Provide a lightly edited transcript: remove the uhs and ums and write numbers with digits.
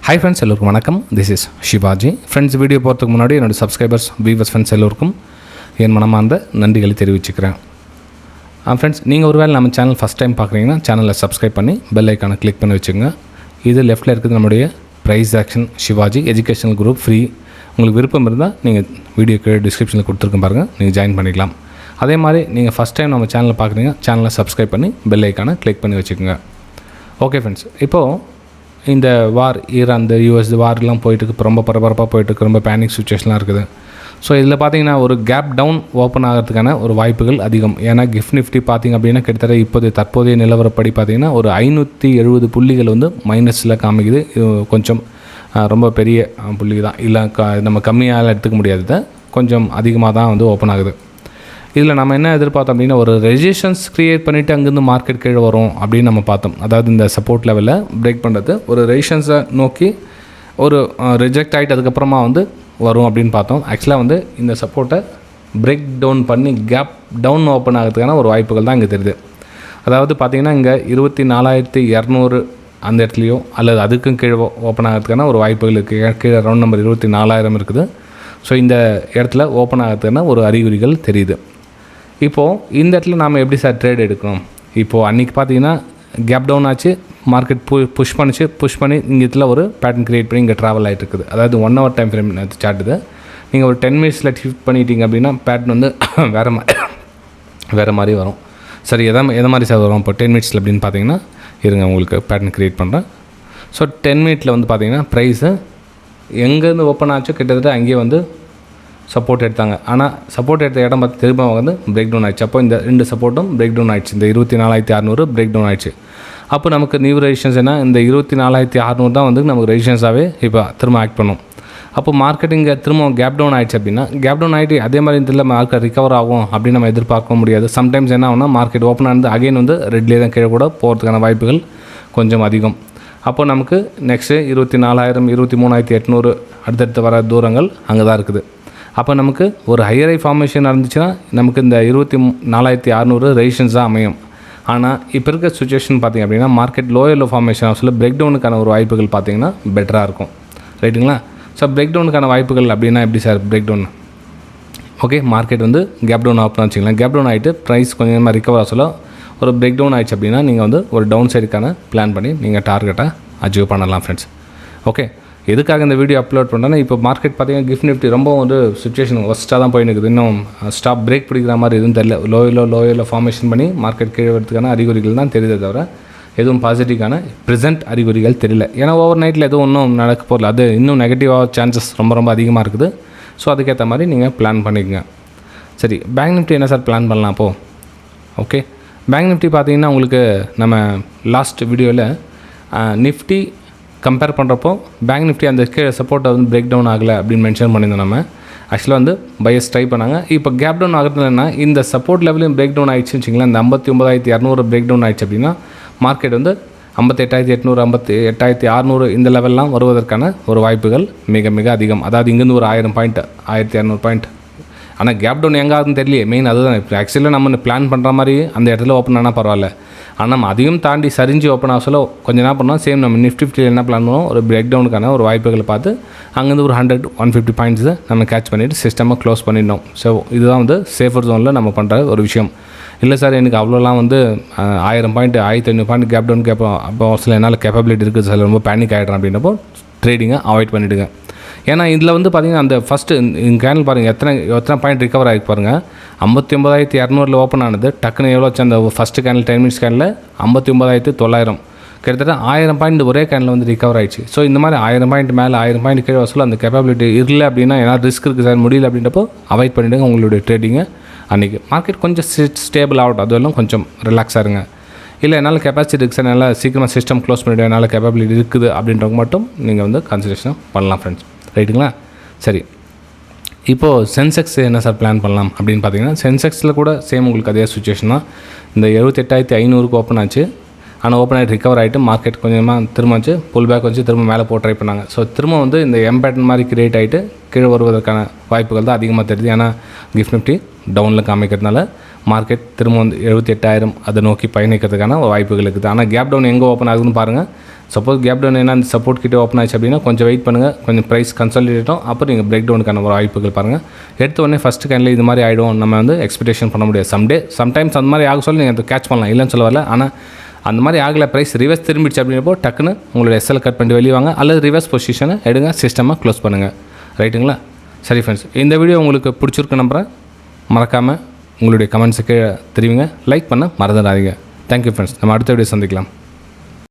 Hi friends, எல்லோருக்கும் வணக்கம். This is shivaji. Friends, video போகிறதுக்கு முன்னாடி என்னோட சப்ஸ்கிரைபர்ஸ் வியூவர்ஸ் ஃப்ரெண்ட்ஸ் எல்லோருக்கும் என் மனமார்ந்த நன்றிகளை தெரிவிச்சுக்கிறேன். ஃப்ரெண்ட்ஸ், நீங்கள் ஒருவேளை நம்ம சேனல் ஃபஸ்ட் டைம் பார்க்குறீங்கன்னா சேனலை சப்ஸ்கிரைப் பண்ணி பெல் ஐக்கானை கிளிக் பண்ணி வச்சுங்க. இது லெஃப்ட்டில் இருக்குது நம்முடைய Preis-Aktion shivaji educational group free. உங்களுக்கு விருப்பம் இருந்தால் நீங்கள் வீடியோ கீழே டிஸ்கிரிப்ஷனில் கொடுத்துருக்கேன் பாருங்கள், நீங்கள் ஜாயின் பண்ணிக்கலாம். அதே மாதிரி நீங்கள் ஃபஸ்ட் டைம் நம்ம சேனலை பார்க்குறீங்க, சேனலை சப்ஸ்கிரைப் பண்ணி பெல் ஐக்கானை கிளிக் பண்ணி வச்சுக்கோங்க. ஓகே ஃப்ரெண்ட்ஸ், இப்போது இந்த வார் ஈரான் யூஎஸ் வார்லாம் போயிட்டுருக்கு, ரொம்ப பரபரப்பாக போயிட்டுருக்கு, ரொம்ப பேனிக் சுச்சுவேஷன்லாம் இருக்குது. ஸோ இதில் பார்த்தீங்கன்னா ஒரு கேப் டவுன் ஓப்பன் ஆகிறதுக்கான ஒரு வாய்ப்புகள் அதிகம். ஏன்னா நிஃப்டி பார்த்திங்க அப்படின்னா கிட்டத்தட்ட தற்போதைய நிலவரப்படி பார்த்திங்கன்னா ஒரு 570 புள்ளிகள் வந்து மைனஸில் காமிக்குது. இது கொஞ்சம் ரொம்ப பெரிய புள்ளி தான், இல்லை நம்ம கம்மியாக எடுத்துக்க முடியாததை கொஞ்சம் அதிகமாக தான் வந்து ஓப்பன் ஆகுது. இதில் நம்ம என்ன எதிர்பார்த்தோம் அப்படின்னா ஒரு ரெசிஸ்டன்ஸ் க்ரியேட் பண்ணிவிட்டு அங்கேருந்து மார்க்கெட் கீழே வரும் அப்படின்னு நம்ம பார்த்தோம். அதாவது இந்த சப்போர்ட் லெவலில் பிரேக் பண்ணுறது, ஒரு ரெசிஸ்டன்ஸை நோக்கி ஒரு ரிஜெக்ட் ஆகிட்டு அதுக்கப்புறமா வந்து வரும் அப்படின்னு பார்த்தோம். ஆக்சுவலாக வந்து இந்த சப்போர்ட்டை பிரேக் டவுன் பண்ணி கேப் டவுன் ஓப்பன் ஆகிறதுக்கான ஒரு வாய்ப்புகள் தான் இங்கே தெரியுது. அதாவது பார்த்திங்கன்னா இங்கே 24,200 அந்த இடத்துலையோ அல்லது அதுக்கும் கீழே ஓப்பன் ஆகிறதுக்கான ஒரு வாய்ப்புகள் இருக்குது. கீழே ரவுண்ட் நம்பர் 24,000 இருக்குது. ஸோ இந்த இடத்துல ஓப்பன் ஆகிறதுக்கான ஒரு அறிகுறிகள் தெரியுது. இப்போது இந்த இடத்துல நாம் எப்படி சார் ட்ரேட் எடுக்கணும்? இப்போது அன்றைக்கி பார்த்தீங்கன்னா கேப் டவுன் ஆச்சு, மார்க்கெட் புஷ் பண்ணி இங்கே இடத்துல ஒரு பேட்டர்ன் க்ரியேட் பண்ணி இங்கே ட்ராவல் ஆகிட்டு இருக்குது. அதாவது 1 hour டைம் ஃப்ரேம் சாட்டுது. நீங்கள் ஒரு 10 minutes ஷிஃப்ட் பண்ணிட்டீங்க அப்படின்னா பேட்டர்ன் வந்து வேறு மாதிரி வரும். சரி, எதை மாதிரி சார் வரும் இப்போ 10 minutes அப்படின்னு பார்த்தீங்கன்னா இருங்க, உங்களுக்கு பேட்டர்ன் க்ரியேட் பண்ணுறேன். ஸோ 10 minutes வந்து பார்த்தீங்கன்னா ப்ரைஸு எங்கேருந்து ஓப்பன் ஆச்சோ கிட்டத்தட்ட அங்கேயே வந்து சப்போர்ட் எடுத்தாங்க. ஆனால் சப்போர்ட் எடுத்த இடம் பார்த்து திரும்ப வந்து பிரேக் டவுன் ஆகிடுச்சு. அப்போ இந்த 2 சப்போர்ட்டும் பிரேக் டவுன் ஆகிடுச்சு. இந்த 24,600 பிரேக் டவுன் ஆகிடுச்சு. அப்போ நமக்கு நியூ ரெசிஸ்டன்ஸ் என்ன, இந்த 24,600 தான் வந்து நமக்கு ரெசிஸ்டன்ஸாகவே இப்போ திரும்ப ஆக்ட் பண்ணும். அப்போ மார்க்கெட்டிங்க திரும்ப கேப் டவுன் ஆகிடுச்சு அப்படின்னா கேப் டவுன் ஆகிட்டு அதே மாதிரி இதில் மார்க்கெட் ரிகவர் ஆகும் அப்படின்னு நம்ம எதிர்பார்க்க முடியாது. சம்டைம்ஸ் என்ன ஆகும்னா மார்க்கெட் ஓப்பன் ஆனது அகைன் வந்து ரெட்லேயே தான் கீழே கூட போகிறதுக்கான வாய்ப்புகள் கொஞ்சம் அதிகம். அப்போ நமக்கு நெக்ஸ்ட்டு 24,000 23,800 அடுத்தடுத்து வர தூரங்கள் அங்கே தான் இருக்குது. அப்போ நமக்கு ஒரு ஹையர் ஹை ஃபார்மேஷன் நடந்துச்சுன்னா நமக்கு இந்த 24,600 ரெசிஸ்டன்ஸ் தான் அமையும். ஆனால் இப்போ இருக்க சுச்சுவேஷன் பார்த்திங்க அப்படின்னா மார்க்கெட் லோயர் ஃபார்மேஷன் ஹவுஸில் பிரேக் டவுனுக்கான ஒரு வாய்ப்புகள் பார்த்திங்கன்னா பெட்டராக இருக்கும். ரைட்டுங்களா? ஸோ பிரேக் டவுனுக்கான வாய்ப்புகள் அப்படின்னா எப்படி sir break down? Okay, market வந்து கேப் டவுன் ஆப்னு வச்சுக்கலாம். கேப் டவுன் ஆகிட்டு ப்ரைஸ் கொஞ்சமாக ரிகவர் ஆகல ஒரு பிரேக் டவுன் ஆகிடுச்சு அப்படின்னா நீங்கள் வந்து ஒரு டவுன் சைடுக்கான பிளான் பண்ணி நீங்கள் டார்கெட்டை அச்சீவ் பண்ணலாம் ஃப்ரெண்ட்ஸ். ஓகே, எதுக்காக இந்த வீடியோ அப்லோட் பண்ணுறேன்னா இப்போ மார்க்கெட் பார்த்திங்கன்னா நிஃப்டி ரொம்ப ஒரு சுச்சுவேஷன் ஒஸ்ட்டாக தான் போயின்னு இருக்குது. இன்னும் ஸ்டாப் பிரேக் பிடிக்கிற மாதிரி எதுவும் தெரியல. லோயரில் ஃபார்மேஷன் பண்ணி மார்க்கெட் கீழே வரதுக்கான அறிகுறிகள் தான் தெரியுதே தவிர எதுவும் பாசிட்டிவான ப்ரெசென்ட் அறிகுறிகள் தெரியல. ஏன்னா ஓவர் நைட்டில் எதுவும் இன்னும் நடக்க போகல, அது இன்னும் நெகட்டிவாக சான்சஸ் ரொம்ப அதிகமாக இருக்குது. ஸோ அதுக்கேற்ற மாதிரி நீங்கள் பிளான் பண்ணிக்கோங்க. சரி, பேங்க் நிஃப்டி என்ன சார் பிளான் பண்ணலாம் அப்போது? ஓகே, பேங்க் நிஃப்டி பார்த்திங்கன்னா உங்களுக்கு நம்ம லாஸ்ட் வீடியோவில் நிஃப்டி கம்பேர் பண்ணுறப்போ பேங்க் நிஃப்டி அந்த சப்போர்ட்டை வந்து பிரேக் டவுன் ஆகலை அப்படின்னு மென்ஷன் பண்ணியிருந்தோம். நம்ம ஆக்சுவலாக வந்து பையர்ஸ் ட்ரை பண்ணாங்க. இப்போ கேப் டவுன் ஆகிறதுலன்னா இந்த சப்போர்ட் லெவலையும் பிரேக் டவுன் ஆகிடுச்சுன்னு வச்சிங்களேன். இந்த 59,200 பிரேக் டவுன் ஆகிடுச்சு அப்படின்னா மார்க்கெட் வந்து 58,800 58,600 இந்த லெவல்லாம் வருவதற்கான ஒரு வாய்ப்புகள் மிக அதிகம். அதாவது இங்கேருந்து ஒரு 1000 பாயிண்ட் 1,200 பாயிண்ட். ஆனால் கேப் டவுன் எங்கே ஆகுதுன்னு தெரியலையே. மெயின் அதுதான். இப்போ ஆக்சுவலாக நம்ம பிளான் பண்ணுற மாதிரி அந்த இடத்துல ஓப்பன் ஆனால் பரவாயில்ல. ஆனால் நம்ம அதையும் தாண்டி சரிஞ்சு ஓப்பன் ஆக சொல்ல கொஞ்சம் என்ன பண்ணோம், சேம் நம்ம நிஃப்டியில் என்ன பிளான் பண்ணுவோம், ஒரு பிரேக் டவுனுக்கான ஒரு வாய்ப்புகளை பார்த்து அங்கேருந்து ஒரு 100-150 பாயிண்ட்ஸை நம்ம கேட்ச் பண்ணிவிட்டு சிஸ்டமாக க்ளோஸ் பண்ணிடணும். ஸோ இதுதான் வந்து சேஃபர் ஜோனில் நம்ம பண்ணுற ஒரு விஷயம். இல்லை சார் எனக்கு அவ்வளோலாம் வந்து 1000 பாயிண்ட் 1500 பாயிண்ட் கேப் டவுன் அப்போ சில என்னால் கேப்பபிலிட்டி இருக்குது சார், ரொம்ப பேனிக் ஆகிடுறேன் அப்படின்னப்போ ட்ரேடிங்கை அவாய்ட் பண்ணிவிடுங்க. ஏன்னா இதில் வந்து பார்த்திங்கன்னா அந்த ஃபஸ்ட்டு கேண்டில் பாருங்கள் எத்தனை பாயிண்ட் ரிகவர் ஆகிருக்கு பாருங்கள். 59,200 ஓப்பன் ஆனது டக்குன்னு எவ்வளோ வச்சு அந்த ஃபஸ்ட்டு கேண்டில் 10 minutes கேண்டில் 59,900 கிட்டத்தட்ட 1000 பாயிண்ட் ஒரே கேண்டில் வந்து ரிகவர் ஆகிடுச்சு. ஸோ இந்த மாதிரி 1000 பாயிண்ட் மேலே 1000 பாயிண்ட் கீழே வசூல் அந்த கேப்பபிலிட்டி இல்லை அப்படின்னா ஏன்னா ரிஸ்க் இருக்குது சார் முடியல அப்படின்றப்போ அவாய்ட் பண்ணிவிடுங்க உங்களுடைய ட்ரேடிங்கை. அன்றைக்கி மார்க்கெட் கொஞ்சம் ஸ்டேபிள் ஆகட்டும், அதெல்லாம் கொஞ்சம் ரிலாக்ஸாக இருங்க. இல்லை என்னால் கெப்பாசிட்டி இருக்குது சார், என்னால் சீக்கிரமாக சிஸ்டம் க்ளோஸ் பண்ணிவிடுவேன், என்னால் கேப்பபிலிட்டி இருக்குது அப்படின்றவங்க மட்டும் நீங்கள் வந்து கன்சிடரேஷன் பண்ணலாம் ஃப்ரெண்ட்ஸ். ரைட்டுங்களா? சரி, இப்போது சென்செக்ஸ் என்ன சார் பிளான் பண்ணலாம் அப்படின்னு பார்த்தீங்கன்னா சென்செக்ஸில் கூட சேம் உங்களுக்கு அதே சுச்சுவேஷன் தான். இந்த 78,500 ஓப்பன் ஆச்சு. ஆனால் ஓப்பன் ஆகிட்டு ரிகவர் ஆகிட்டு மார்க்கெட் கொஞ்சமாக திரும்ப வச்சு புல் பேக் வச்சு திரும்ப மேலே போட்டு ட்ரை பண்ணாங்க. ஸோ திரும்ப வந்து இந்த பேட்டர்ன் மாதிரி கிரியேட் ஆகிட்டு கீழே வருவதற்கான வாய்ப்புகள் தான் அதிகமாக தெரியுது. ஏன்னா நிஃப்டி டவுனில் காமிக்கிறதுனால மார்க்கெட் திரும்ப வந்து 78,000 அதை நோக்கி பயணிக்கிறதுக்கான வாய்ப்புகள் இருக்குது. ஆனால் கேப் டவுன் எங்கே ஓப்பன் ஆகுதுன்னு பாருங்கள். சப்போஸ் கேப் டவுன் என்ன அந்த சப்போர்ட் கிட்டே ஓப்பன் ஆச்சு அப்படின்னா கொஞ்சம் வெயிட் பண்ணுங்கள், கொஞ்சம் ப்ரைஸ் கன்சாலிடேட்டும், அப்புறம் நீங்கள் பிரேக் டவுனுக்கான ஒரு வாய்ப்புகள் பாருங்கள். எடுத்த உடனே ஃபஸ்ட்டு கேண்டில் இது மாதிரி ஆகிடும் நம்ம வந்து எக்ஸ்பெக்டேஷன் பண்ண முடியாது. சம்டைம்ஸ் அந்த மாதிரி ஆக சொல்லி நீங்கள் அதை கேட்ச் பண்ணலாம், இல்லைன்னு சொல்ல வரல. ஆனால் அந்த மாதிரி ஆகலை, ப்ரைஸ் ரிவர்ஸ் திரும்பிடுச்சு அப்படின்றப்போ டக்குன்னு உங்களோட எஸ்எல் கட் பண்ணிட்டு வெளியே வாங்க, அல்லது ரிவர்ஸ் பொசிஷனை எடுங்க, சிஸ்டமாக க்ளோஸ் பண்ணுங்கள். ரைட்டுங்களா? சரி ஃப்ரெண்ட்ஸ், இந்த வீடியோ உங்களுக்கு பிடிச்சிருக்கு நம்புகிறேன். மறக்காமல் உங்களுடைய கமெண்ட்ஸுக்கு தெரிவிங்க, லைக் பண்ண மறந்துடாதீங்க. தேங்க்யூ ஃப்ரெண்ட்ஸ், நம்ம அடுத்த வீடியோ சந்திக்கலாம்.